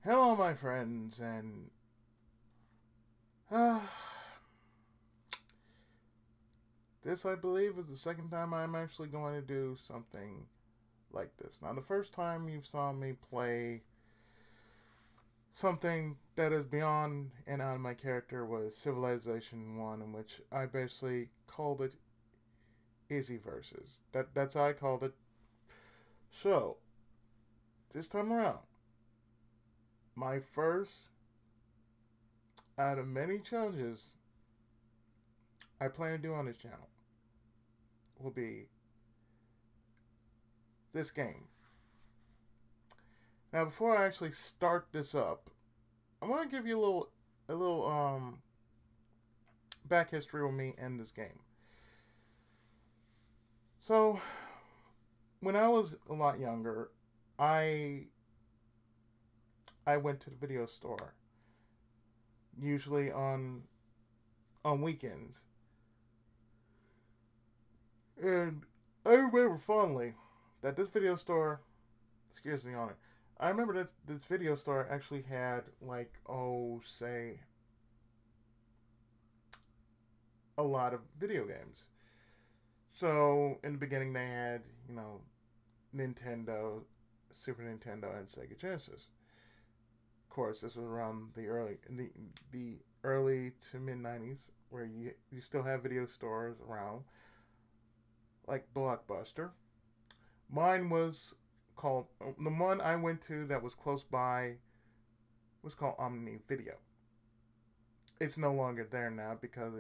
Hello, my friends, and uh, this, I believe, is the second time I'm actually going to do something like this. Now, the first time you saw me play something that is beyond and on my character was Civilization 1, in which I basically called it Izzy Versus. That's how I called it. So, this time around, my first out of many challenges I plan to do on this channel will be this game. Now, before I actually start this up, I want to give you a little back history with me and this game. So, when I was a lot younger, I I went to the video store, usually on weekends, and I remember fondly that this video store, excuse me on it. I remember that this video store actually had like say a lot of video games. So in the beginning they had Nintendo, Super Nintendo, and Sega Genesis. Of course, this was around the early to mid '90s, where you still have video stores around like Blockbuster. Mine was called the one I went to that was close by was called Omni Video. It's no longer there now because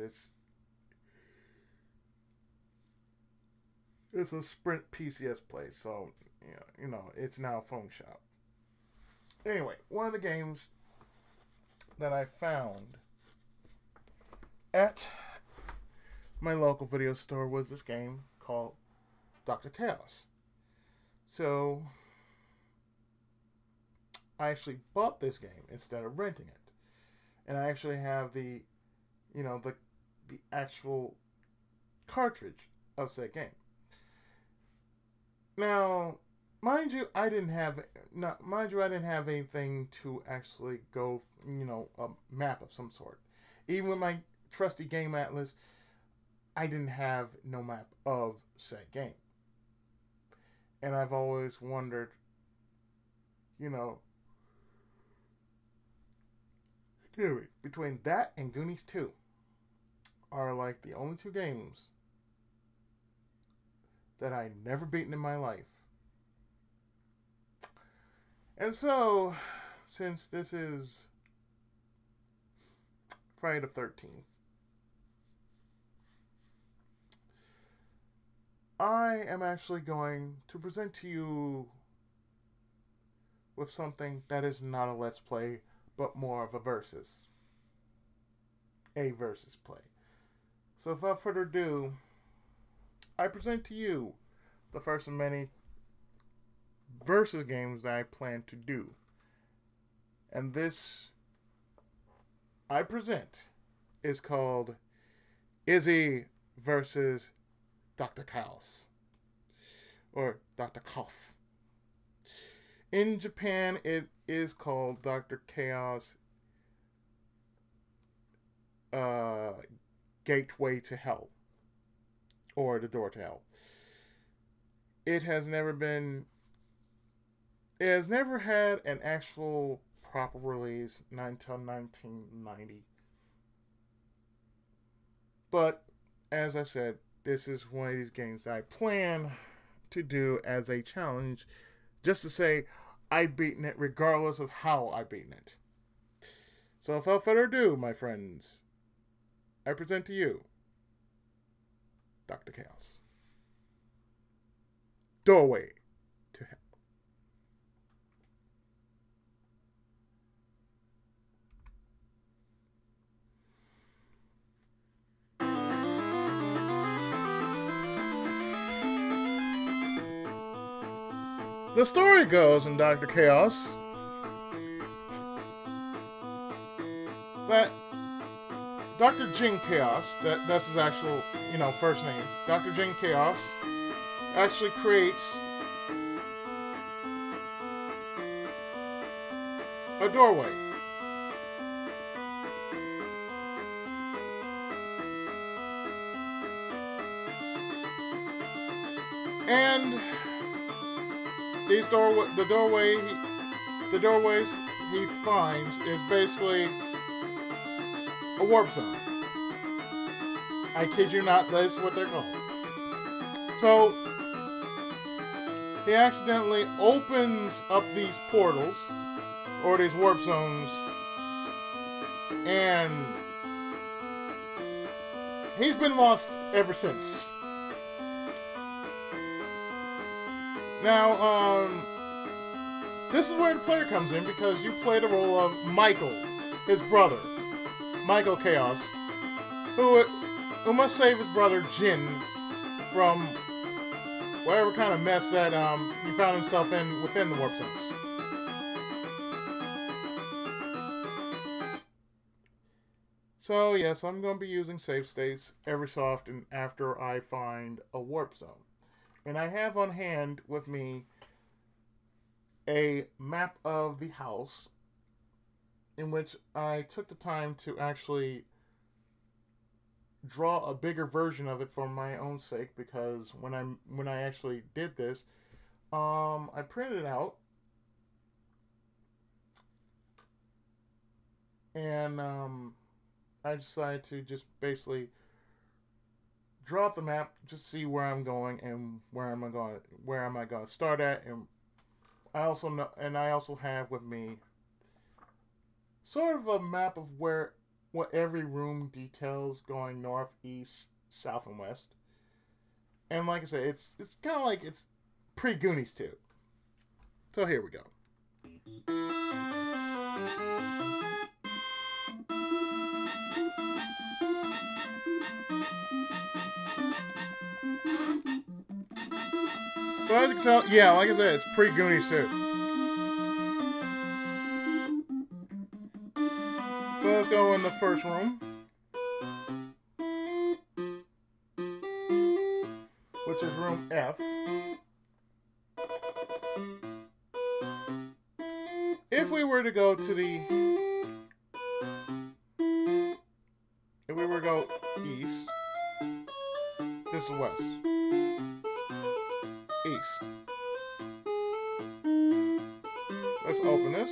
it's a Sprint PCS place, so it's now a phone shop. Anyway, one of the games that I found at my local video store was this game called Dr. Chaos. So I actually bought this game instead of renting it, and I actually have the actual cartridge of said game. Now, I didn't have anything to actually go, a map of some sort. Even with my trusty game atlas, I didn't have no map of said game. And I've always wondered, you know, between that and Goonies 2 are like the only two games that I never beaten in my life. And so, since this is Friday the 13th, I am actually going to present to you with something that is not a let's play, but more of a versus. A versus play. So without further ado, I present to you the first of many versus games that I plan to do. And this I present is called Izzy versus Dr. Chaos. Or Dr. Chaos. In Japan, it is called Dr. Chaos Gateway to Hell. Or The Door to Hell. It has never had an actual proper release, not until 1990. But, as I said, this is one of these games that I plan to do as a challenge, just to say I've beaten it regardless of how I've beaten it. So without further ado, my friends, I present to you Dr. Chaos. Doorway to Hell. The story goes in Dr. Chaos that Dr. Jin Chaos, that's his actual, first name, Dr. Jin Chaos, actually creates a doorway. And the doorways he finds is basically a warp zone. I kid you not, that's what they're called. So he accidentally opens up these portals or these warp zones, and he's been lost ever since. Now, this is where the player comes in, because you play the role of Michael, his brother, Michael Chaos, who must save his brother Jin from whatever kind of mess that he found himself in within the warp zones. So yes, I'm going to be using save states every so often after I find a warp zone. And I have on hand with me a map of the house in which I took the time to actually draw a bigger version of it for my own sake, because when I actually did this, I printed it out and I decided to just basically draw up the map, just see where I'm going and where am I going to start at. And I also have with me sort of a map of what every room details, going north, east, south, and west. And like I said, it's kind of like it's pre-Goonies too. So here we go. So as you can tell, yeah, like I said, it's pre-Goonies too. So let's go in the first room, which is room F. If we were to go east, this is west. East. Let's open this.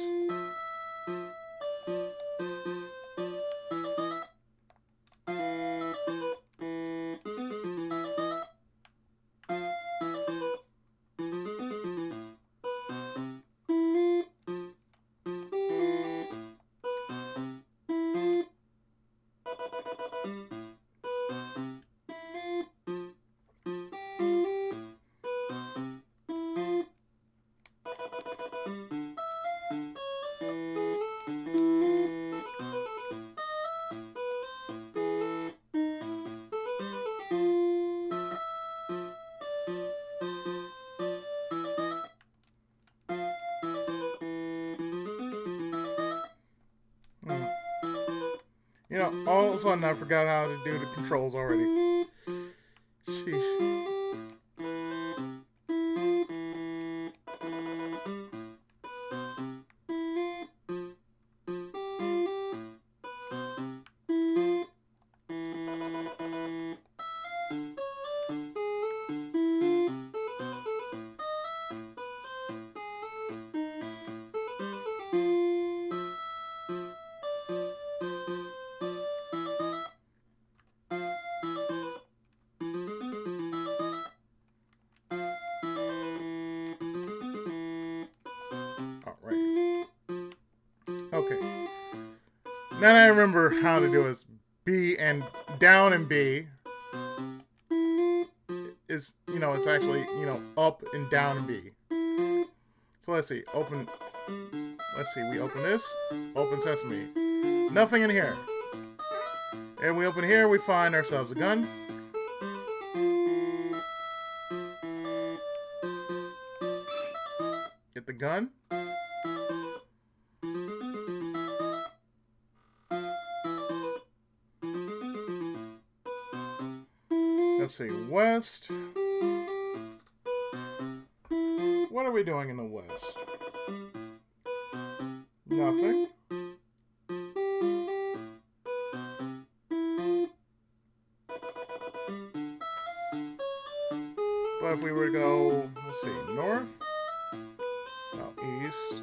You know, all of a sudden I forgot how to do the controls already. Sheesh. Okay. Now I remember how to do is B and down and B is, it's actually, up and down and B. So let's see. We open this. Open sesame. Nothing in here. And we open here, we find ourselves a gun. Get the gun. Let's see, west. What are we doing in the west? Nothing. But if we were to go, let's see, north, no, east.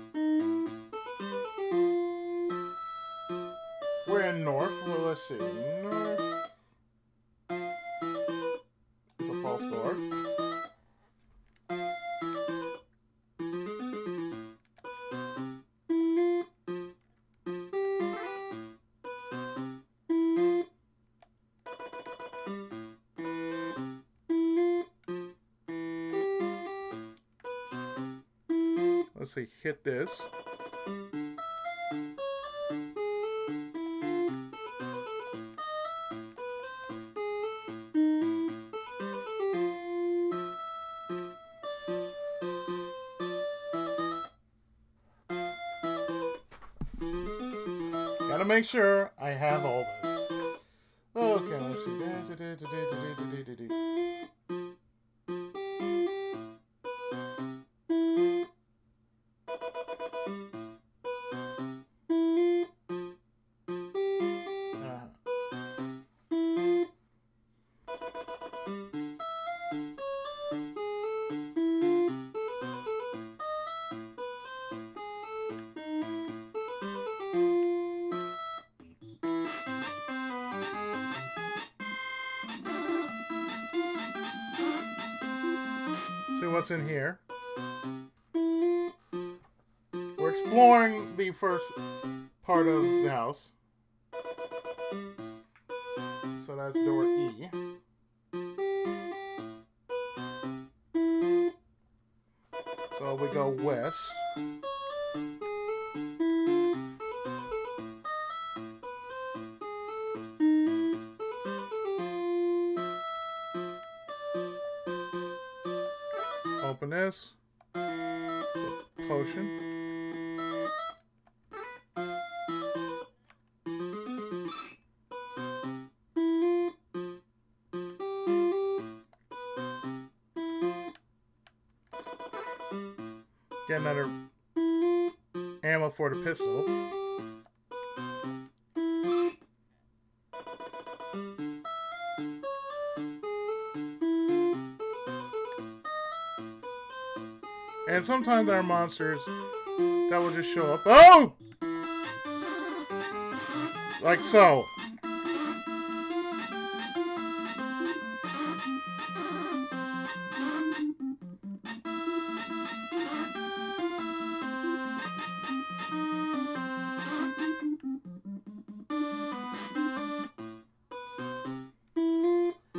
We're in north. Well, let's see, north. It's a false door. Let's see, hit this. Gotta make sure I have all this. Okay, let's see. See what's in here. We're exploring the first part of the house. So that's door E. So we go west. Open this. Potion. Get another ammo for the pistol. And sometimes there are monsters that will just show up. Oh! Like so.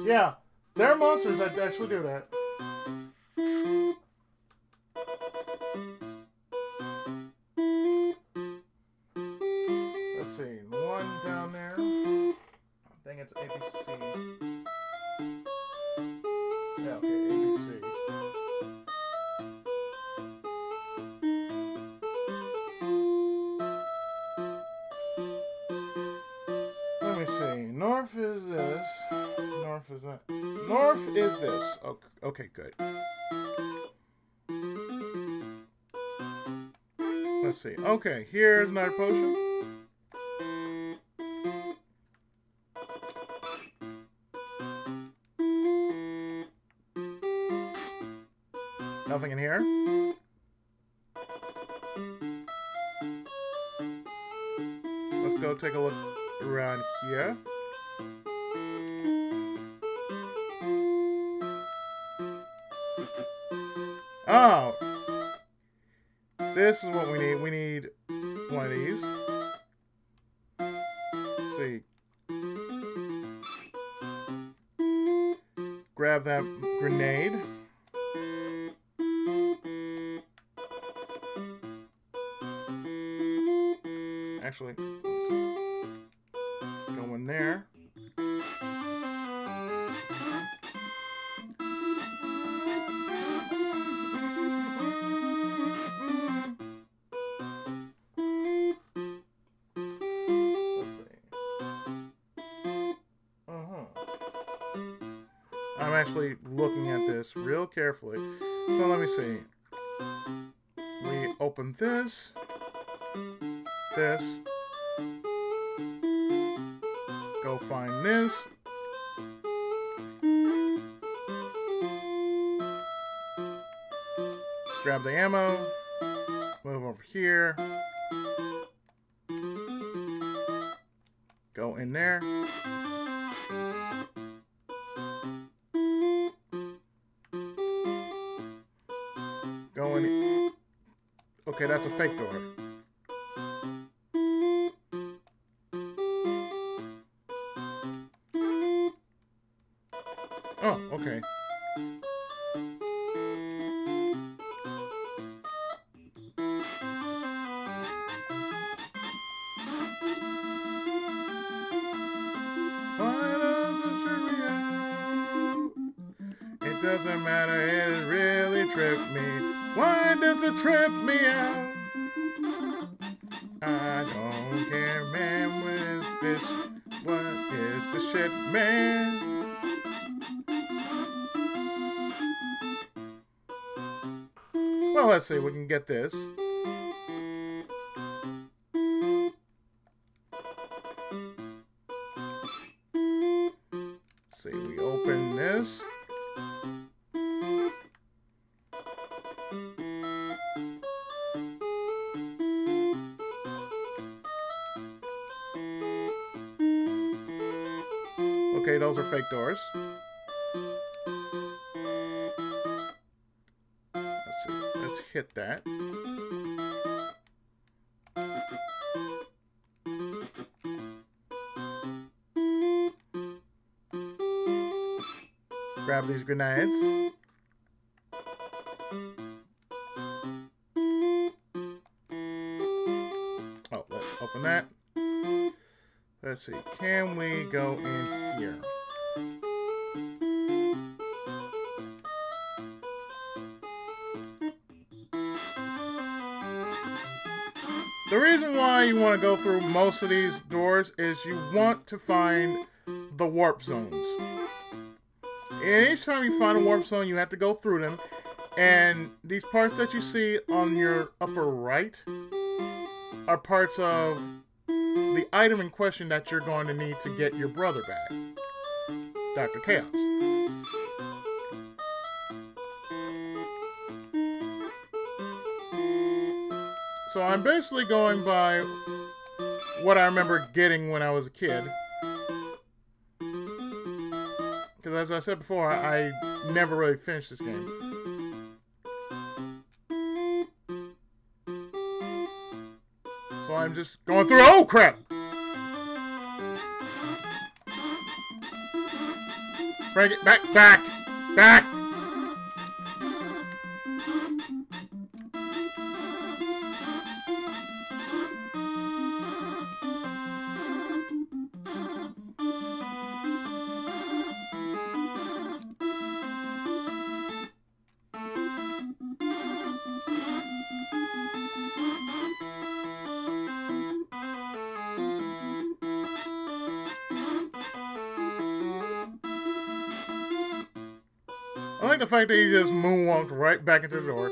Yeah, there are monsters that actually do that. Let's see, one down there. I think it's ABC. Yeah, okay, ABC. Let me see. North is this. North is that. North is this. Okay, good. Let's see. Okay, here's another potion. Nothing in here. Let's go take a look around here. Oh! This is what we need. We need one of these. Let's see. Grab that grenade. Actually, go in there. I'm actually looking at this real carefully. So let me see. We open this. this. Go find this. Grab the ammo. Move over here. Go in there. Go in. Okay, that's a fake door. Oh, okay. It doesn't matter, it really tripped me. Why does it trip me out? I don't care, man. What is this? What is the shit, man? Well, let's see. We can get this. See, we open this. Okay, those are fake doors. Let's see. Let's hit that. Grab these grenades. Oh, let's open that. Let's see. Can we go in here? The reason why you want to go through most of these doors is you want to find the warp zones. And each time you find a warp zone, you have to go through them. And these parts that you see on your upper right are parts of the item in question that you're going to need to get your brother back, Dr. Chaos. So I'm basically going by what I remember getting when I was a kid. Because as I said before, I never really finished this game. So I'm just going through. Oh crap! Frank it back, back, back! I like the fact that he just moonwalked right back into the door.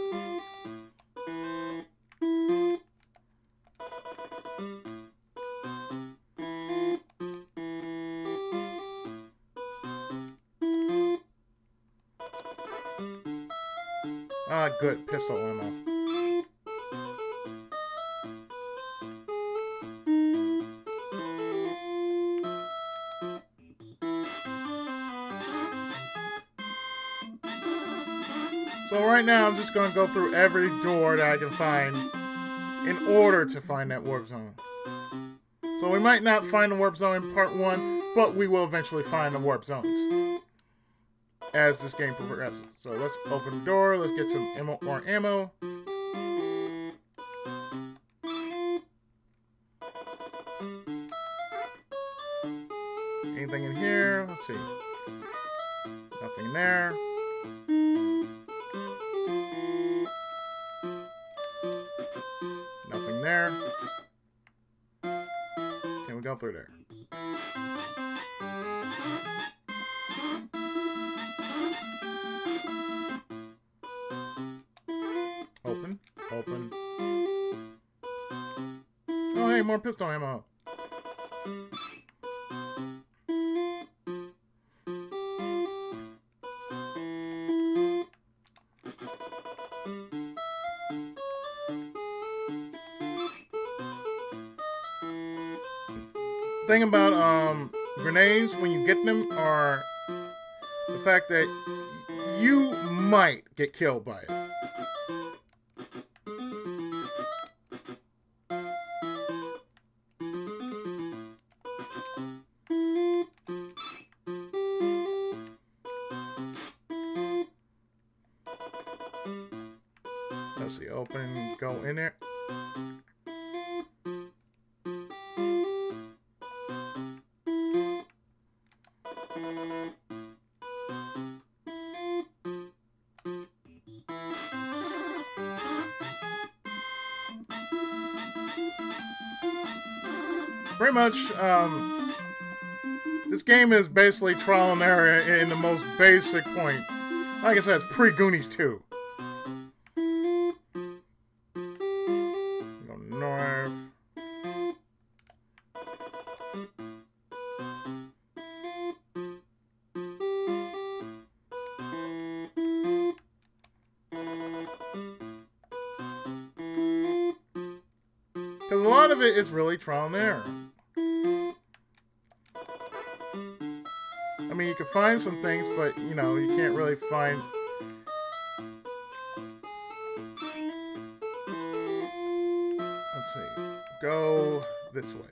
Ah, good. Pistol ammo. So right now, I'm just going to go through every door that I can find in order to find that warp zone. So we might not find the warp zone in part 1, but we will eventually find the warp zones as this game progresses. So let's open the door, let's get some more ammo. Anything in here? Let's see. Nothing there. Nothing there. Can we go through there? Open. Open. Oh, Hey, more pistol ammo. Thing about grenades when you get them are the fact that you might get killed by it. Let's see, open, go in there. Pretty much, this game is basically trial and error in the most basic point. Like I said, it's pre-Goonies 2. Go north. Because a lot of it is really trial and error. I mean, you can find some things, but, you know, you can't really find... Let's see. Go this way.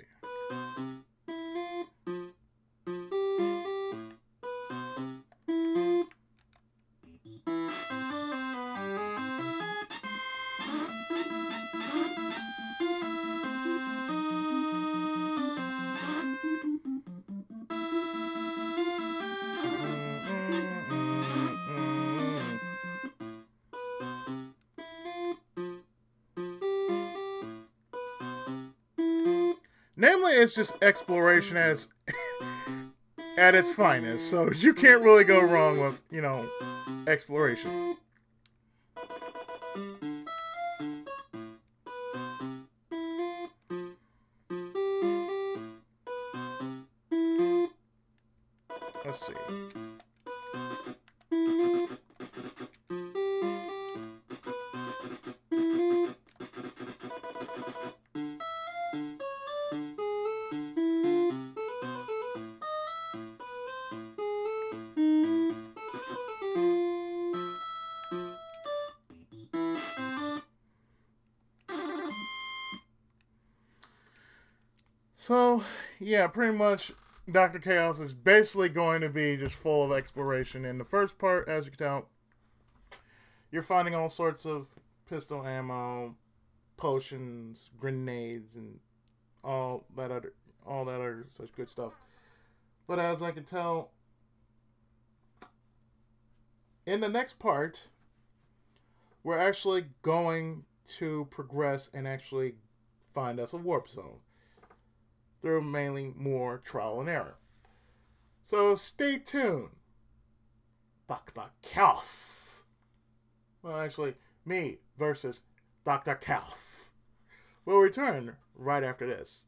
Namely, it's just exploration at its finest, so you can't really go wrong with, you know, exploration. Let's see. So, yeah, pretty much Dr. Chaos is basically going to be just full of exploration. In the first part, as you can tell, you're finding all sorts of pistol ammo, potions, grenades, and all that other such good stuff. But as I can tell, in the next part, we're actually going to progress and actually find us a warp zone. They're mainly more trial and error. So stay tuned. Dr. Chaos. Well, actually, me versus Dr. Chaos. We'll return right after this.